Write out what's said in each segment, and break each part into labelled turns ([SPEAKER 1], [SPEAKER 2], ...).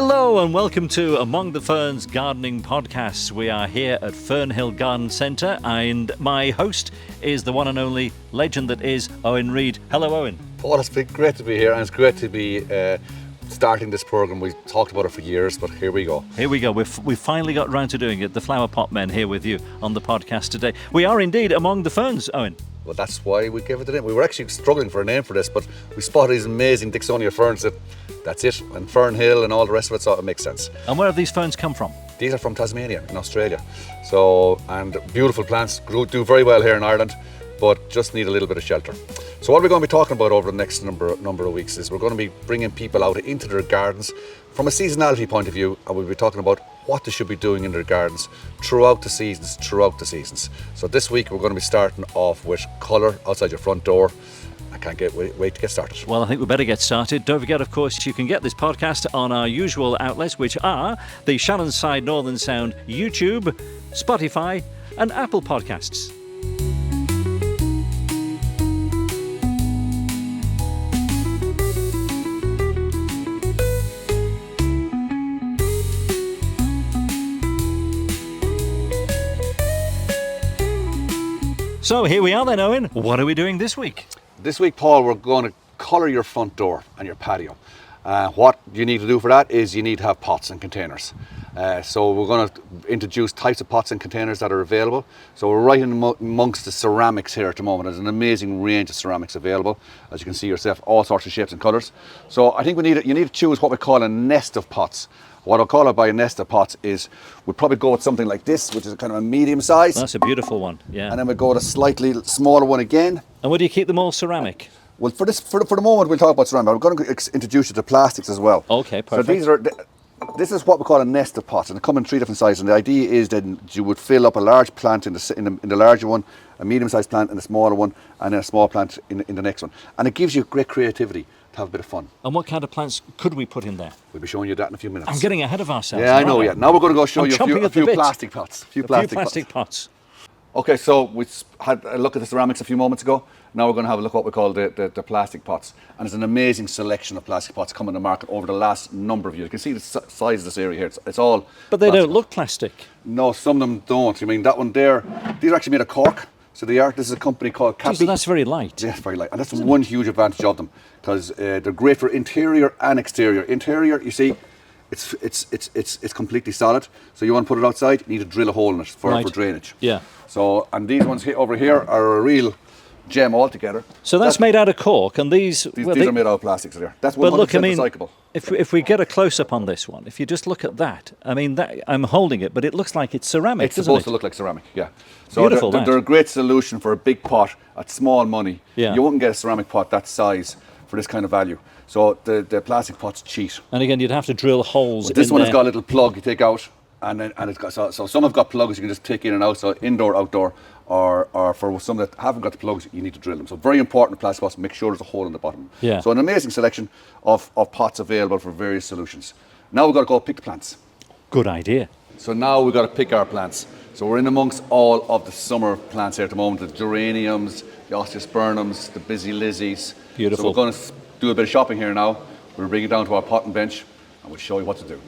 [SPEAKER 1] Hello and welcome to Among the Ferns Gardening Podcasts. We are here at Fernhill Garden Centre and my host is the one and only legend that is Eoin Reid. Hello Eoin.
[SPEAKER 2] Oh, it's been great to be here and it's great to be starting this programme. We've talked about it for years, but here we go.
[SPEAKER 1] Here we go. We've finally got round to doing it. The Flower Pot Men here with you on the podcast today. We are indeed Among the Ferns, Eoin.
[SPEAKER 2] Well, that's why we gave it the name. We were actually struggling for a name for this, but we spotted these amazing Dixonia ferns that's it. And Fernhill and all the rest of it, so it makes sense.
[SPEAKER 1] And where have these ferns come from?
[SPEAKER 2] These are from Tasmania in Australia. So, and beautiful plants, do very well here in Ireland, but just need a little bit of shelter. So what we're going to be talking about over the next number of weeks is we're going to be bringing people out into their gardens from a seasonality point of view, and we'll be talking about what they should be doing in their gardens throughout the seasons. So this week we're going to be starting off with colour outside your front door. I can't wait to get started.
[SPEAKER 1] Well, I think we better get started. Don't forget, of course, you can get this podcast on our usual outlets, which are the Shannonside Northern Sound YouTube, Spotify and Apple Podcasts. So here we are then, Eoin. What are we doing this week?
[SPEAKER 2] This week, Paul, we're going to colour your front door and your patio. What you need to do for that is you need to have pots and containers. So we're going to introduce types of pots and containers that are available. So we're right in amongst the ceramics here at the moment. There's an amazing range of ceramics available. As you can see yourself, all sorts of shapes and colours. So I think you need to choose what we call a nest of pots. What I'll call it by a nest of pots is we'd probably go with something like this, which is kind of a medium size.
[SPEAKER 1] That's a beautiful one, yeah.
[SPEAKER 2] And then we'll go with a slightly smaller one again.
[SPEAKER 1] And would you keep them all ceramic?
[SPEAKER 2] Well, for the moment, we'll talk about ceramic. I'm going to introduce you to plastics as well.
[SPEAKER 1] Okay, perfect.
[SPEAKER 2] So this is what we call a nest of pots, and they come in 3 different sizes. And the idea is that you would fill up a large plant in the larger one, a medium-sized plant in the smaller one, and then a small plant in the next one. And it gives you great creativity to have a bit of fun.
[SPEAKER 1] And what kind of plants could we put in there?
[SPEAKER 2] We'll be showing you that in a few minutes.
[SPEAKER 1] I'm getting ahead of ourselves.
[SPEAKER 2] Yeah, I know. Yeah. Now we're going to go show you a few plastic pots.
[SPEAKER 1] A few plastic pots.
[SPEAKER 2] Okay, so we had a look at the ceramics a few moments ago. Now we're going to have a look at what we call the plastic pots. And there's an amazing selection of plastic pots coming to market over the last number of years. You can see the size of this area here. It's all
[SPEAKER 1] But they don't look plastic.
[SPEAKER 2] No, some of them don't. I mean, that one there, these are actually made of cork. So this is a company called Cappy.
[SPEAKER 1] So that's very light.
[SPEAKER 2] Yeah, very light. And that's one huge advantage of them, because they're great for interior and exterior. Interior, you see, it's completely solid. So you want to put it outside, you need to drill a hole in it for drainage.
[SPEAKER 1] Yeah.
[SPEAKER 2] So, and these ones over here are a real gem altogether.
[SPEAKER 1] So that's made out of cork, and these are
[SPEAKER 2] made out of plastics there. That's 100% recyclable.
[SPEAKER 1] If we get a close up on this one, if you just look at that, I mean, I'm holding it, but it looks like it's ceramic.
[SPEAKER 2] It's supposed to look like ceramic, yeah. So
[SPEAKER 1] beautiful.
[SPEAKER 2] They're a great solution for a big pot at small money.
[SPEAKER 1] Yeah.
[SPEAKER 2] You wouldn't get a ceramic pot that size for this kind of value. So the plastic pots cheat.
[SPEAKER 1] And again, you'd have to drill holes.
[SPEAKER 2] But this one has got a little plug you take out, and it's got so some have got plugs you can just take in and out, so indoor, outdoor, or for some that haven't got the plugs, you need to drill them. So very important, plastic pots, make sure there's a hole in the bottom.
[SPEAKER 1] Yeah.
[SPEAKER 2] So an amazing selection of pots available for various solutions. Now we've got to go pick the plants.
[SPEAKER 1] Good idea.
[SPEAKER 2] So now we've got to pick our plants. So we're in amongst all of the summer plants here at the moment, the geraniums, the osteospermums, the busy lizzies.
[SPEAKER 1] Beautiful.
[SPEAKER 2] So we're going to do a bit of shopping here now. We'll bring it down to our potting bench and we'll show you what to do.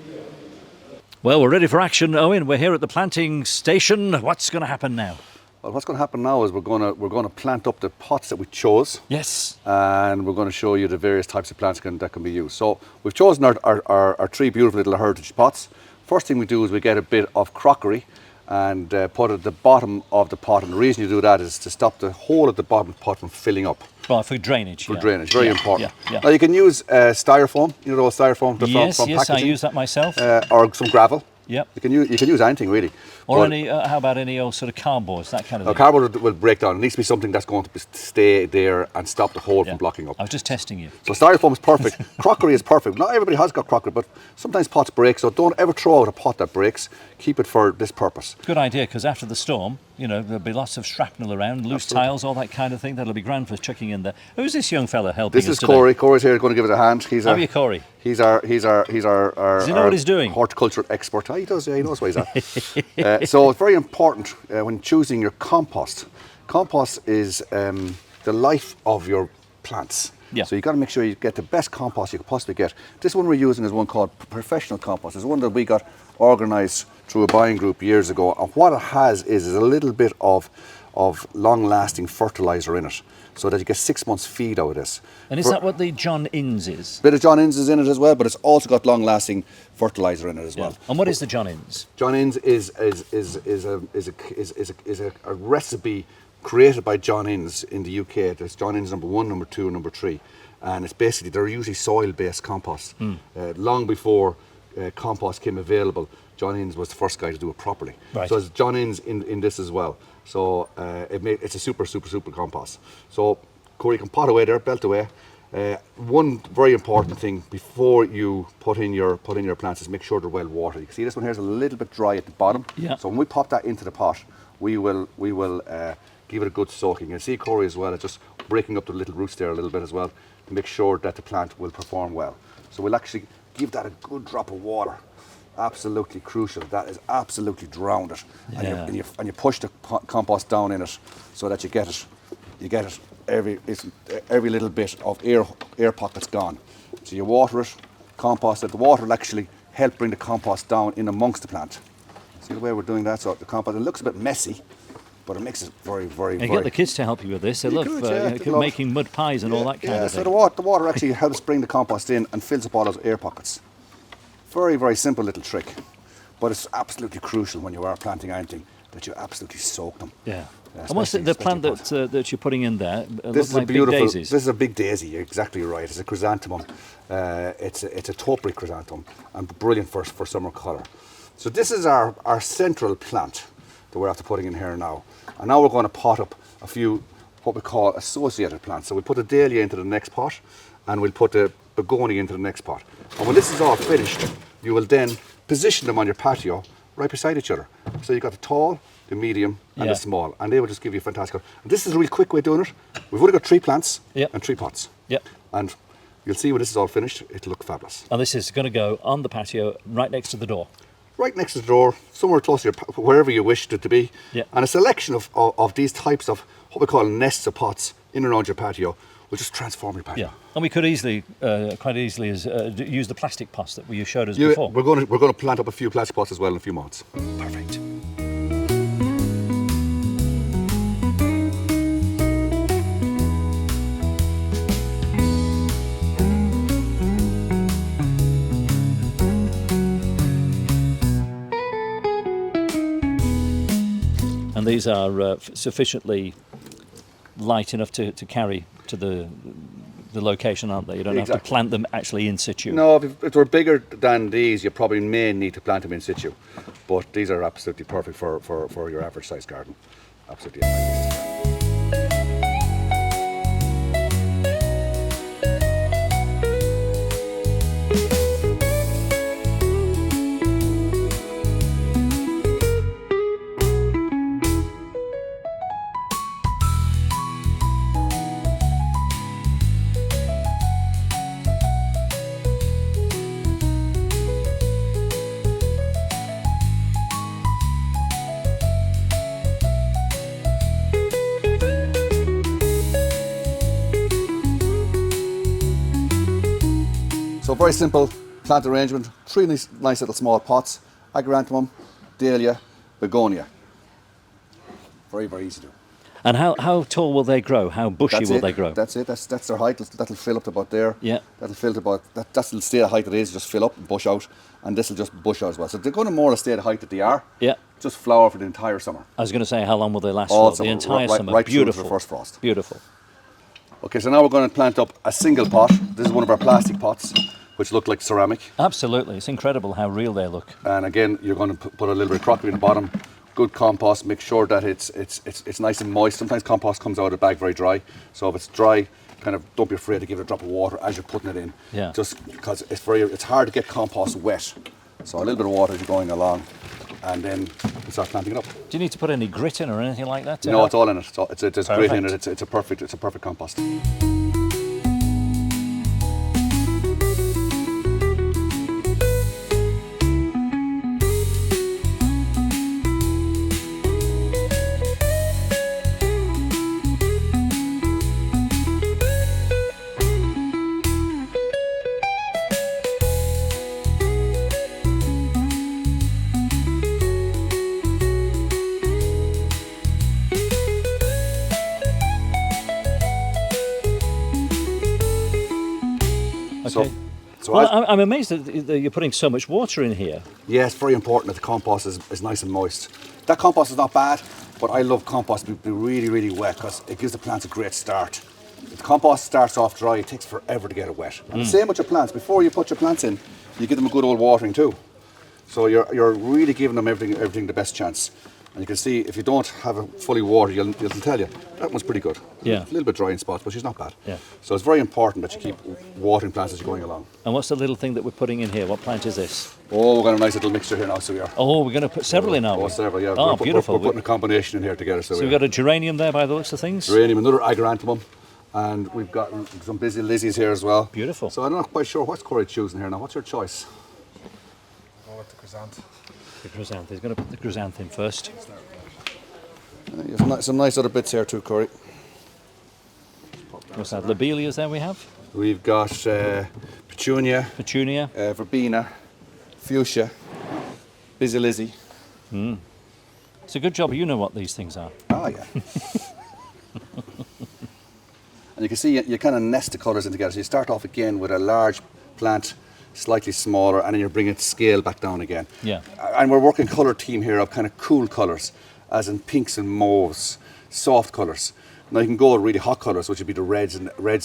[SPEAKER 1] Well, we're ready for action, Eoin. We're here at the planting station. What's going to happen now?
[SPEAKER 2] Well, what's going to happen now is we're going to plant up the pots that we chose.
[SPEAKER 1] Yes.
[SPEAKER 2] And we're going to show you the various types of plants that can be used. So we've chosen our 3 beautiful little heritage pots. First thing we do is we get a bit of crockery and put it at the bottom of the pot. And the reason you do that is to stop the whole of the bottom pot from filling up.
[SPEAKER 1] Well, for drainage.
[SPEAKER 2] For drainage, very important.
[SPEAKER 1] Yeah.
[SPEAKER 2] Now you can use styrofoam, you know, styrofoam from
[SPEAKER 1] packaging.
[SPEAKER 2] Yes,
[SPEAKER 1] I use that myself.
[SPEAKER 2] Or some gravel.
[SPEAKER 1] Yep.
[SPEAKER 2] You can use anything really.
[SPEAKER 1] Or how about any old sort of cardboards, that kind of thing?
[SPEAKER 2] Cardboard will break down. It needs to be something that's going to stay there and stop the hole from blocking up.
[SPEAKER 1] I was just testing you.
[SPEAKER 2] So styrofoam is perfect. Crockery is perfect. Not everybody has got crockery, but sometimes pots break, so don't ever throw out a pot that breaks. Keep it for this purpose.
[SPEAKER 1] Good idea, because after the storm, you know, there'll be lots of shrapnel around, loose tiles, all that kind of thing. That'll be grand for chucking in there. Who's this young fella helping us today?
[SPEAKER 2] This is Corey. Corey's here going to give us a hand.
[SPEAKER 1] How are you, Corey?
[SPEAKER 2] He's our
[SPEAKER 1] Does he know what he's doing?
[SPEAKER 2] Horticulture expert. He does, yeah, he knows what he's at. So it's very important when choosing your compost. Compost is the life of your plants.
[SPEAKER 1] Yeah.
[SPEAKER 2] So you got to make sure you get the best compost you could possibly get. This one we're using is one called professional compost. It's one that we got organised through a buying group years ago, and what it has is a little bit of long-lasting fertiliser in it, so that you get 6 months feed out of this.
[SPEAKER 1] And is that what the John Inns is?
[SPEAKER 2] A bit of John Inns is in it as well, but it's also got long-lasting fertiliser in it as well.
[SPEAKER 1] And what is the John Inns?
[SPEAKER 2] John Inns is a recipe created by John Inns in the UK. There's John Inns number 1, number 2, and number 3, and it's basically, they're usually soil-based compost. Long before compost came available, John Inns was the first guy to do it properly.
[SPEAKER 1] Right.
[SPEAKER 2] So there's John Inns in this as well. So it's a super compost. So Corey, you can pot away there, belt away. One very important thing before you put in your plants is make sure they're well watered. You can see this one here is a little bit dry at the bottom.
[SPEAKER 1] Yeah.
[SPEAKER 2] So when we pop that into the pot, we will give it a good soaking. You can see, Corey, as well, it's just breaking up the little roots there a little bit as well to make sure that the plant will perform well. So we'll actually give that a good drop of water. Absolutely crucial. That is absolutely drowned it.
[SPEAKER 1] Yeah.
[SPEAKER 2] And you push the compost down in it so that you get it every little bit of air pockets gone. So you water it, compost it. The water will actually help bring the compost down in amongst the plant. See the way we're doing that? So the compost, it looks a bit messy, but it makes it very.
[SPEAKER 1] You get the kids to help you with this. They love making mud pies and all that kind of thing.
[SPEAKER 2] So the water actually helps bring the compost in and fills up all those air pockets. Very simple little trick, but it's absolutely crucial when you are planting anything that you absolutely soak them.
[SPEAKER 1] Yeah. And what's the plant that you're putting in there?
[SPEAKER 2] This is
[SPEAKER 1] like
[SPEAKER 2] a beautiful.
[SPEAKER 1] big daisies.
[SPEAKER 2] This is a big daisy. You're exactly right. It's a chrysanthemum. It's a topiary chrysanthemum and brilliant for summer colour. So this is our central plant that we're after putting in here now. And now we're going to pot up a few what we call associated plants. So we put the dahlia into the next pot, and we'll put the begonia into the next pot. And when this is all finished, you will then position them on your patio right beside each other. So you've got the tall, the medium, and the small, and they will just give you a fantastic colour. And this is a real quick way of doing it. We've only got 3 plants and 3 pots.
[SPEAKER 1] Yep.
[SPEAKER 2] And you'll see when this is all finished, it'll look fabulous.
[SPEAKER 1] And this is going to go on the patio right next to the door.
[SPEAKER 2] Right next to the door, somewhere close to your, wherever you wish it to be.
[SPEAKER 1] Yeah.
[SPEAKER 2] And a selection of these types of what we call nests of pots in and around your patio will just transform your patio.
[SPEAKER 1] Yeah, and we could easily, quite easily, use the plastic pots that you showed us before.
[SPEAKER 2] We're going to plant up a few plastic pots as well in a few months.
[SPEAKER 1] Perfect. And these are sufficiently light enough to carry to the location, aren't they? You don't have to plant them actually in situ.
[SPEAKER 2] No, if they're bigger than these, you probably may need to plant them in situ. But these are absolutely perfect for your average size garden. Absolutely amazing. So very simple plant arrangement, 3 nice little small pots, Agaranthemum, Dahlia, Begonia. Very easy to do.
[SPEAKER 1] And how tall will they grow? How bushy will they grow?
[SPEAKER 2] That's it. That's their height. That'll fill up to about there.
[SPEAKER 1] Yeah.
[SPEAKER 2] That'll fill to about that'll stay the height it is. Just fill up and bush out, and this will just bush out as well. So they're going to more or less stay the height that they are.
[SPEAKER 1] Yeah.
[SPEAKER 2] Just flower for the entire summer.
[SPEAKER 1] I was going to say, how long will they last
[SPEAKER 2] All
[SPEAKER 1] for?
[SPEAKER 2] summer,
[SPEAKER 1] The entire summer.
[SPEAKER 2] Right
[SPEAKER 1] Beautiful.
[SPEAKER 2] through to the first frost.
[SPEAKER 1] Beautiful.
[SPEAKER 2] Okay, so now we're going to plant up a single pot. This is one of our plastic pots, which look like ceramic.
[SPEAKER 1] Absolutely. It's incredible how real they look.
[SPEAKER 2] And again, you're going to put a little bit of crockery in the bottom. Good compost. Make sure that it's nice and moist. Sometimes compost comes out of the bag very dry. So if it's dry, kind of don't be afraid to give it a drop of water as you're putting it in.
[SPEAKER 1] Yeah.
[SPEAKER 2] Just because it's hard to get compost wet. So a little bit of water as you're going along, and then you start planting it up.
[SPEAKER 1] Do you need to put any grit in or anything like that?
[SPEAKER 2] No, it's all in it. It's great in it. It's a perfect compost. So
[SPEAKER 1] Well, I'm amazed that you're putting so much water in here.
[SPEAKER 2] yeah, it's very important that the compost is nice and moist. That compost is not bad, but I love compost to be really, really wet because it gives the plants a great start. If the compost starts off dry, it takes forever to get it wet. And the same with your plants. Before you put your plants in, you give them a good old watering too. So you're really giving them everything the best chance. And you can see if you don't have it fully watered, it'll tell you that one's pretty good.
[SPEAKER 1] Yeah.
[SPEAKER 2] A little bit dry in spots, but she's not bad.
[SPEAKER 1] Yeah.
[SPEAKER 2] So it's very important that you keep watering plants as you're going along.
[SPEAKER 1] And what's the little thing that we're putting in here? What plant is this?
[SPEAKER 2] Oh, we've got a nice little mixture here now, so we are.
[SPEAKER 1] Oh, we're going to put several in, aren't we?
[SPEAKER 2] Several, yeah.
[SPEAKER 1] Oh, beautiful.
[SPEAKER 2] We're putting a combination in here together. So
[SPEAKER 1] we've got a geranium there by the looks of things.
[SPEAKER 2] Geranium, another agaranthemum, and we've got some busy lizzies here as well.
[SPEAKER 1] Beautiful.
[SPEAKER 2] So I'm not quite sure what's Corey choosing here now. What's your choice?
[SPEAKER 3] Go with the chrysanthemum.
[SPEAKER 1] The chrysanthemum. He's going to put the chrysanthemum first.
[SPEAKER 2] You have some nice other bits here too, Corey.
[SPEAKER 1] What's that? Lobelias there we have?
[SPEAKER 2] We've got petunia, verbena, fuchsia, busy lizzie.
[SPEAKER 1] It's a good job you know what these things are.
[SPEAKER 2] Ah, yeah. And you can see you kind of nest the colours in together. So you start off again with a large plant, slightly smaller, and then you're bringing the scale back down again.
[SPEAKER 1] Yeah.
[SPEAKER 2] And we're working colour team here of kind of cool colours, as in pinks and mauves, soft colours. Now you can go with really hot colours, which would be the reds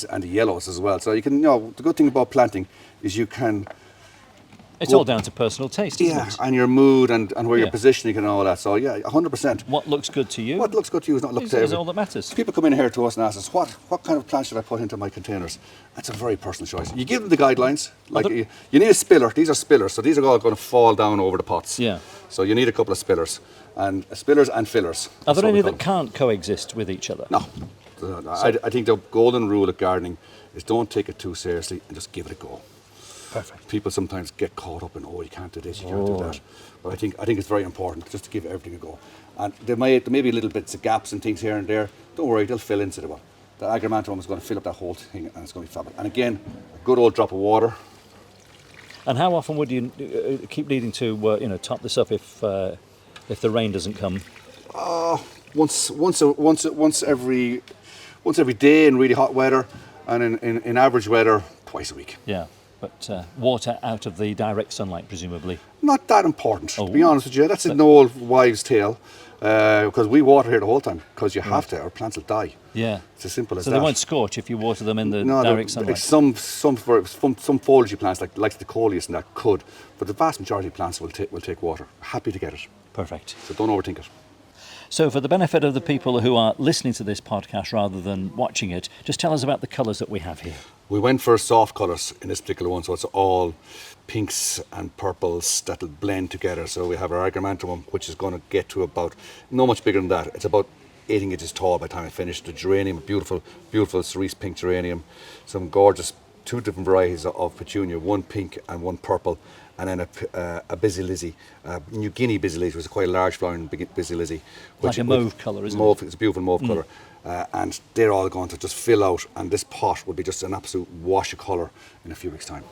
[SPEAKER 2] and the yellows as well. So you can, the good thing about planting is you can.
[SPEAKER 1] It's all down to personal taste, isn't it?
[SPEAKER 2] And your mood and where you're positioning and all that. So yeah, 100%.
[SPEAKER 1] What looks good to you?
[SPEAKER 2] What looks good to you is not look to
[SPEAKER 1] is
[SPEAKER 2] everyone.
[SPEAKER 1] all that matters.
[SPEAKER 2] People come in here to us and ask us, what kind of plants should I put into my containers? That's a very personal choice. You give them the guidelines. Like you need a spiller. These are spillers, so these are all going to fall down over the pots.
[SPEAKER 1] Yeah.
[SPEAKER 2] So you need a couple of spillers and fillers.
[SPEAKER 1] Are there any that can't coexist with each other?
[SPEAKER 2] No. I think the golden rule of gardening is don't take it too seriously and just give it a go.
[SPEAKER 1] Perfect.
[SPEAKER 2] People sometimes get caught up in, you can't do this, you can't do that. But I think it's very important just to give everything a go. And there may be little bits of gaps and things here and there. Don't worry, they'll fill into the one. The agaranthemum is going to fill up that whole thing, and it's going to be fabulous. And again, a good old drop of water.
[SPEAKER 1] And how often would you keep needing to top this up if the rain doesn't come?
[SPEAKER 2] Once every day in really hot weather, and in average weather, twice a week.
[SPEAKER 1] Yeah. But water out of the direct sunlight, presumably.
[SPEAKER 2] Not that important, to be honest with you. That's an old wives' tale. Because we water here the whole time, because you have to, our plants will die.
[SPEAKER 1] Yeah.
[SPEAKER 2] It's as simple as that.
[SPEAKER 1] So they won't scorch if you water them in the direct sunlight?
[SPEAKER 2] Some foliage plants, like the coleus and that, could. But the vast majority of plants will take water. Happy to get it.
[SPEAKER 1] Perfect.
[SPEAKER 2] So don't overthink it.
[SPEAKER 1] So for the benefit of the people who are listening to this podcast rather than watching it, just tell us about the colours that we have here.
[SPEAKER 2] We went for soft colours in this particular one, so it's all pinks and purples that'll blend together. So we have our agaranthemum, which is going to get to about, not much bigger than that. It's about 18 inches tall by the time I finish. The geranium, beautiful cerise pink geranium. Some gorgeous, two different varieties of petunia, one pink and one purple. And then a busy lizzie, New Guinea busy lizzie, which is quite a large flowering busy lizzie.
[SPEAKER 1] Like a mauve colour, isn't it?
[SPEAKER 2] It's a beautiful mauve colour. And they're all going to just fill out, and this pot will be just an absolute wash of colour in a few weeks' time.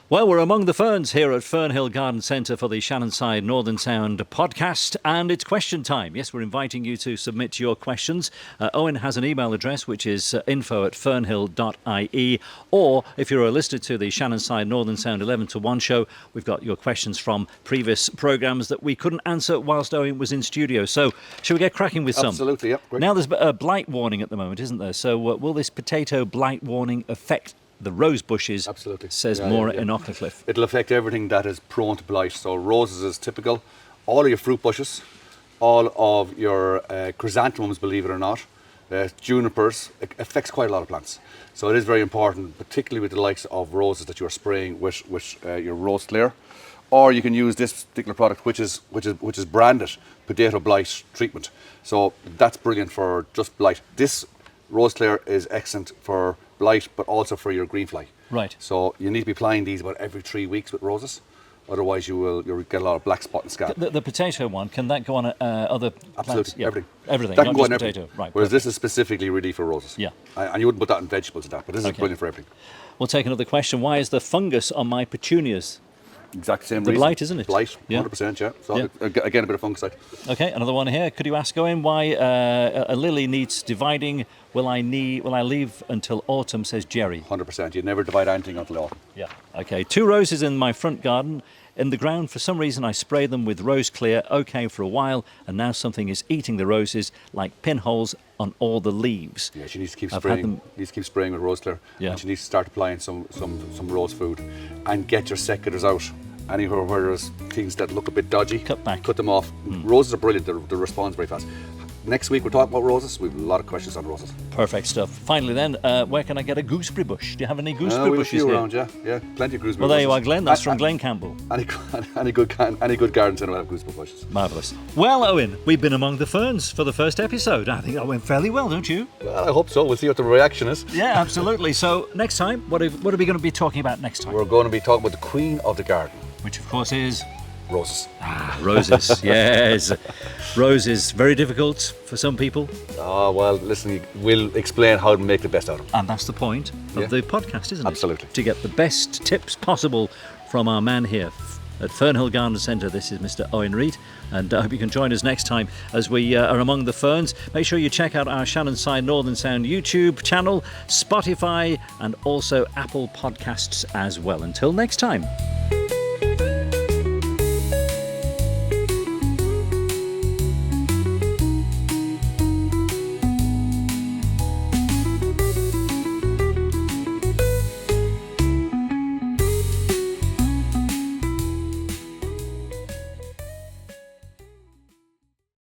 [SPEAKER 1] Well, we're among the ferns here at Fernhill Garden Centre for the Shannonside Northern Sound podcast, and it's question time. Yes, we're inviting you to submit your questions. Eoin has an email address, which is info@fernhill.ie, or if you're a listener to the Shannonside Northern Sound 11 to 1 show, we've got your questions from previous programmes that we couldn't answer whilst Eoin was in studio. So, shall we get cracking with some?
[SPEAKER 2] Absolutely, yep. Great.
[SPEAKER 1] Now, there's a blight warning at the moment, isn't there? So, will this potato blight warning affect the rose bushes?
[SPEAKER 2] Absolutely.
[SPEAKER 1] Says Maura in Ocklacliff.
[SPEAKER 2] It'll affect everything that is prone to blight. So roses is typical. All of your fruit bushes, all of your chrysanthemums, believe it or not, junipers, it affects quite a lot of plants. So it is very important, particularly with the likes of roses that you are spraying with your rose clear. Or you can use this particular product, which is branded potato blight treatment. So that's brilliant for just blight. This rose clear is excellent for blight, but also for your green fly.
[SPEAKER 1] Right.
[SPEAKER 2] So you need to be applying these about every 3 weeks with roses. Otherwise, you'll get a lot of black spot and scab.
[SPEAKER 1] The potato one, can that go on other plants?
[SPEAKER 2] Absolutely,
[SPEAKER 1] Yeah.
[SPEAKER 2] everything.
[SPEAKER 1] Not
[SPEAKER 2] That can go
[SPEAKER 1] just
[SPEAKER 2] on
[SPEAKER 1] potato.
[SPEAKER 2] everything.
[SPEAKER 1] Right.
[SPEAKER 2] Whereas
[SPEAKER 1] Perfect.
[SPEAKER 2] this is specifically really for roses.
[SPEAKER 1] Yeah.
[SPEAKER 2] And you wouldn't put that in vegetables and that, but this is brilliant for everything.
[SPEAKER 1] We'll take another question. Why is there fungus on my petunias?
[SPEAKER 2] Exact same
[SPEAKER 1] The
[SPEAKER 2] reason.
[SPEAKER 1] blight, isn't it?
[SPEAKER 2] Blight,
[SPEAKER 1] Yeah.
[SPEAKER 2] 100%, yeah. So
[SPEAKER 1] Yeah.
[SPEAKER 2] again, a bit of fungicide.
[SPEAKER 1] Okay, another one here. Could you ask Eoin why a lily needs dividing? Will I leave until autumn? Says Jerry.
[SPEAKER 2] 100%. You'd never divide anything until autumn.
[SPEAKER 1] Yeah. Okay. 2 roses in my front garden. In the ground, for some reason, I sprayed them with rose clear. Okay, for a while, and now something is eating the roses like pinholes on all the leaves.
[SPEAKER 2] Yeah, she needs to keep
[SPEAKER 1] I've had
[SPEAKER 2] spraying.
[SPEAKER 1] them-
[SPEAKER 2] Needs to keep spraying with rose clear.
[SPEAKER 1] Yeah.
[SPEAKER 2] And she needs to start applying some rose food, and get your secateurs out. Anywhere where there's things that look a bit dodgy,
[SPEAKER 1] Cut back.
[SPEAKER 2] Cut them off. Roses are brilliant. They respond very fast. Next week we're talking about roses. We have a lot of questions on roses.
[SPEAKER 1] Perfect stuff. Finally, then, where can I get a gooseberry bush? Do you have any gooseberry
[SPEAKER 2] We have a
[SPEAKER 1] bushes
[SPEAKER 2] few
[SPEAKER 1] here?
[SPEAKER 2] around, yeah, plenty of gooseberry.
[SPEAKER 1] Well, there you are,
[SPEAKER 2] bushes.
[SPEAKER 1] Glenn. That's from Glenn Campbell.
[SPEAKER 2] Any good garden centre will have gooseberry bushes.
[SPEAKER 1] Marvellous. Well, Eoin, we've been among the ferns for the first episode. I think that went fairly well, don't you?
[SPEAKER 2] Well, I hope so. We'll see what the reaction is.
[SPEAKER 1] Yeah, absolutely. So next time, what are we going to be talking about next time?
[SPEAKER 2] We're going to be talking about the queen of the garden,
[SPEAKER 1] Which, of course, is
[SPEAKER 2] roses.
[SPEAKER 1] roses. Yes, roses. Very difficult for some people,
[SPEAKER 2] Oh, well, listen, we'll explain how to make the best out of them.
[SPEAKER 1] and that's the point of
[SPEAKER 2] Yeah.
[SPEAKER 1] the podcast, isn't it?
[SPEAKER 2] Absolutely.
[SPEAKER 1] To get the best tips possible from our man here at Fernhill Garden Centre. This is Mr. Eoin Reid, and I hope you can join us next time as we are among the ferns. Make sure you check out our Shannonside Northern Sound YouTube channel, Spotify, and also Apple Podcasts as well. Until next time.